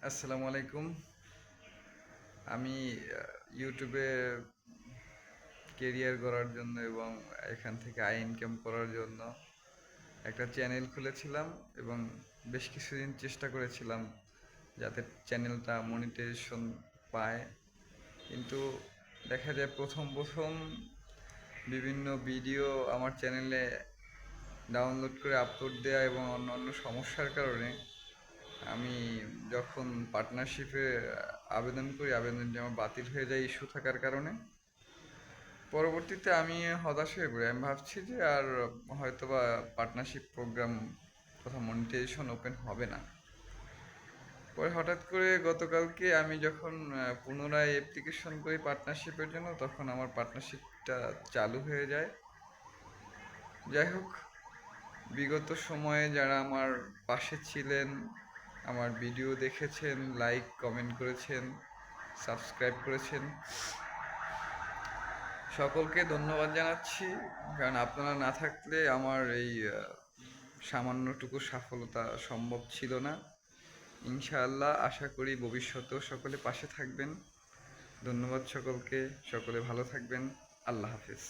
আসসালামু আলাইকুম। আমি ইউটিউবে কেরিয়ার গড়ার জন্য এবং এখান থেকে আয় ইনকাম করার জন্য একটা চ্যানেল খুলেছিলাম এবং বেশ কিছুদিন চেষ্টা করেছিলাম যাতে চ্যানেলটা মনিটাইজেশন পায়। কিন্তু দেখা যায় প্রথম প্রথম বিভিন্ন ভিডিও আমার চ্যানেলে ডাউনলোড করে আপলোড দেওয়া এবং অন্যান্য সমস্যার কারণে আমি যখন পার্টনারশিপে আবেদন করি, আবেদনটি আমার বাতিল হয়ে যায় ইস্যু থাকার কারণে। পরবর্তীতে আমি হতাশ হয়ে পড়ি। আমি ভাবছি যে আর হয়তোবা পার্টনারশিপ প্রোগ্রাম তথা মনিটাইজেশন ওপেন হবে না। পরে হঠাৎ করে গতকালকে আমি যখন পুনরায় অ্যাপ্লিকেশন করি পার্টনারশিপের জন্য, তখন আমার পার্টনারশিপটা চালু হয়ে যায়। যাই হোক, বিগত সময়ে যারা আমার পাশে ছিলেন, আমার ভিডিও দেখেছেন, লাইক কমেন্ট করেছেন, সাবস্ক্রাইব করেছেন, সকলকে ধন্যবাদ জানাচ্ছি। কারণ আপনারা না থাকলে আমার এই সামান্যটুকু সফলতা সম্ভব ছিল না। ইনশাআল্লাহ আশা করি ভবিষ্যতেও সকলে পাশে থাকবেন। ধন্যবাদ সকলকে, সকলে ভালো থাকবেন। আল্লাহ হাফেজ।